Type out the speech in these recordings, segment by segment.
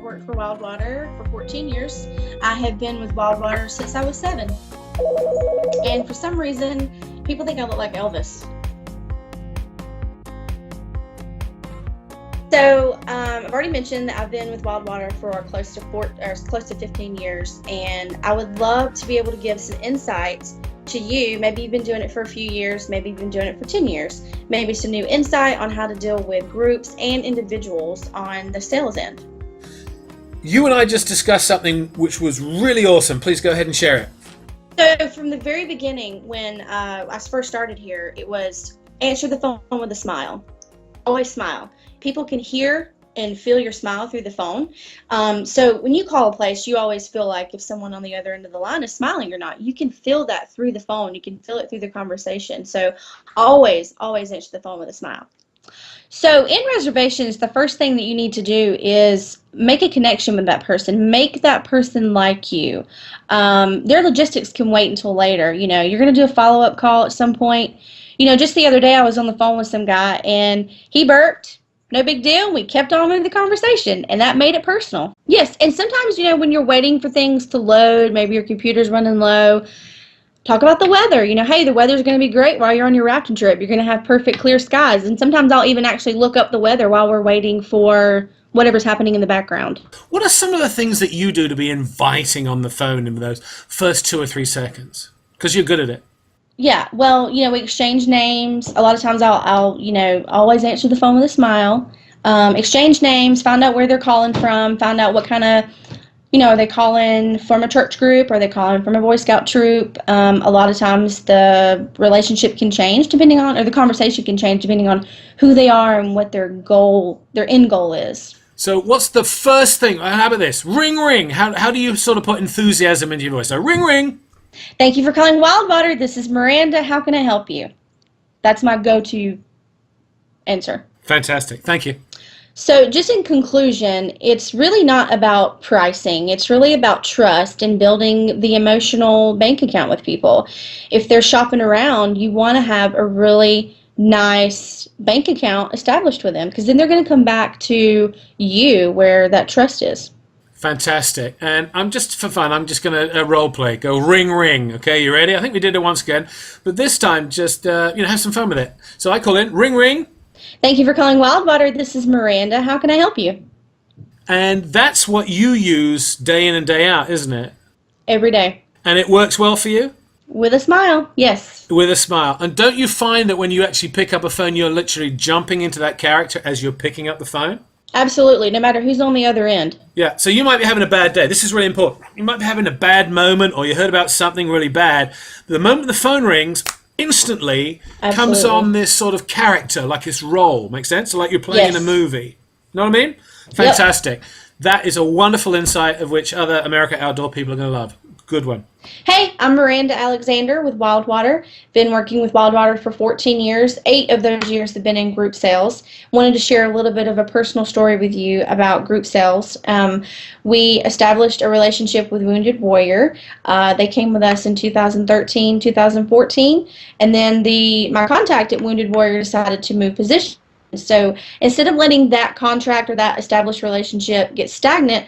worked for Wildwater for 14 years. I have been with Wildwater since I was 7. And for some reason, people think I look like Elvis. So I've already mentioned that I've been with Wildwater for close to 15 years, and I would love to be able to give some insights to you. Maybe you've been doing it for a few years, maybe you've been doing it for 10 years, maybe some new insight on how to deal with groups and individuals on the sales end. You and I just discussed something which was really awesome. Please go ahead and share it. So from the very beginning, when I first started here, it was answer the phone with a smile. Always smile. People can hear and feel your smile through the phone. So when you call a place, you always feel like if someone on the other end of the line is smiling or not. You can feel that through the phone. You can feel it through the conversation. So always answer the phone with a smile. So in reservations, the first thing that you need to do is make a connection with that person. Make that person like you. Their logistics can wait until later. You know, you're going to do a follow-up call at some point. You know, just the other day I was on the phone with some guy and he burped. No big deal. We kept on with the conversation, and that made it personal. Yes, and sometimes, you know, when you're waiting for things to load, maybe your computer's running low, talk about the weather. You know, hey, the weather's going to be great while you're on your rafting trip. You're going to have perfect clear skies. And sometimes I'll even actually look up the weather while we're waiting for whatever's happening in the background. What are some of the things that you do to be inviting on the phone in those first 2 or 3 seconds? Because you're good at it. Yeah, well, you know, we exchange names. A lot of times I'll you know, always answer the phone with a smile. Exchange names, find out where they're calling from, find out what kind of, you know, are they calling from a church group? Are they calling from a Boy Scout troop? A lot of times the relationship can change depending on, or the conversation can change depending on who they are and what their end goal is. So what's the first thing? How about this? Ring, ring. How do you sort of put enthusiasm into your voice? So ring, ring. Thank you for calling Wildwater. This is Miranda. How can I help you? That's my go-to answer. Fantastic. Thank you. So just in conclusion, it's really not about pricing. It's really about trust and building the emotional bank account with people. If they're shopping around, you want to have a really nice bank account established with them, because then they're going to come back to you where that trust is. Fantastic. And I'm just, for fun, I'm just going to role play. Go ring, ring. Okay, you ready? I think we did it once again. But this time, just, you know, have some fun with it. So I call in, ring, ring. Thank you for calling Wildwater. This is Miranda. How can I help you? And that's what you use day in and day out, isn't it? Every day. And it works well for you? With a smile, yes. With a smile. And don't you find that when you actually pick up a phone, you're literally jumping into that character as you're picking up the phone? Absolutely, no matter who's on the other end. Yeah, so you might be having a bad day. This is really important. You might be having a bad moment, or you heard about something really bad. The moment the phone rings, instantly comes on this sort of character, like this role. Make sense? So like you're playing a movie. Know what I mean? Fantastic. Yep. That is a wonderful insight of which other America Outdoor people are going to love. Good one. Hey, I'm Miranda Alexander with Wildwater. Been working with Wildwater for 14 years. 8 of those years have been in group sales. Wanted to share a little bit of a personal story with you about group sales. We established a relationship with Wounded Warrior. They came with us in 2013, 2014, and then my contact at Wounded Warrior decided to move positions. So instead of letting that contract or that established relationship get stagnant,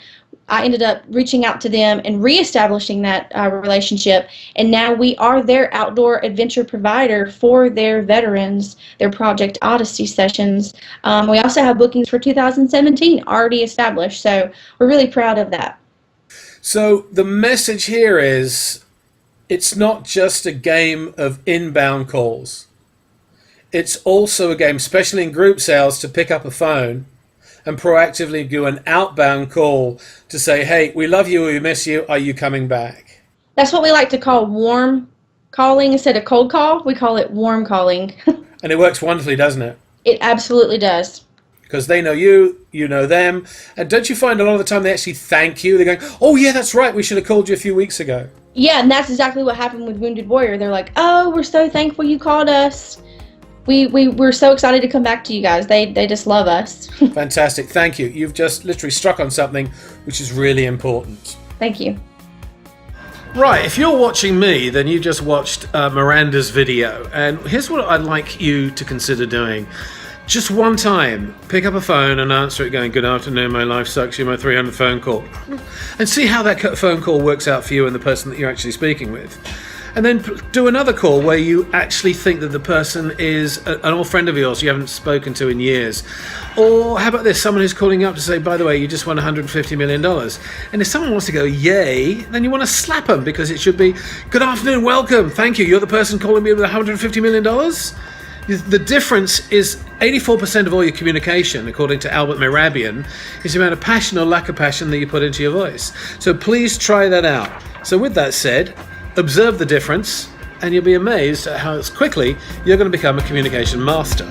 I ended up reaching out to them and reestablishing that relationship, and now we are their outdoor adventure provider for their veterans, their Project Odyssey sessions. We also have bookings for 2017 already established, so we're really proud of that. So the message here is, it's not just a game of inbound calls. It's also a game, especially in group sales, to pick up a phone and proactively do an outbound call to say, hey, we love you, we miss you, are you coming back? That's what we like to call warm calling instead of cold call. We call it warm calling. And it works wonderfully, doesn't it? It absolutely does. Because they know you, you know them. And don't you find a lot of the time they actually thank you? They're going, oh yeah, that's right, we should have called you a few weeks ago. Yeah, and that's exactly what happened with Wounded Warrior. They're like, oh, we're so thankful you called us. We're so excited to come back to you guys. They just love us. Fantastic. Thank you. You've just literally struck on something which is really important. Thank you. Right, if you're watching me, then you just watched Miranda's video. And here's what I'd like you to consider doing. Just one time, pick up a phone and answer it going, "Good afternoon, my life sucks, you're my 300th phone call." And see how that phone call works out for you and the person that you're actually speaking with. And then do another call where you actually think that the person is an old friend of yours you haven't spoken to in years. Or how about this? Someone who's calling up to say, "By the way, you just won $150 million. And if someone wants to go, "Yay," then you want to slap them, because it should be, "Good afternoon, welcome, thank you. You're the person calling me with $150 million? The difference is 84% of all your communication, according to Albert Mehrabian, is the amount of passion or lack of passion that you put into your voice. So please try that out. So with that said, observe the difference, and you'll be amazed at how quickly you're going to become a communication master.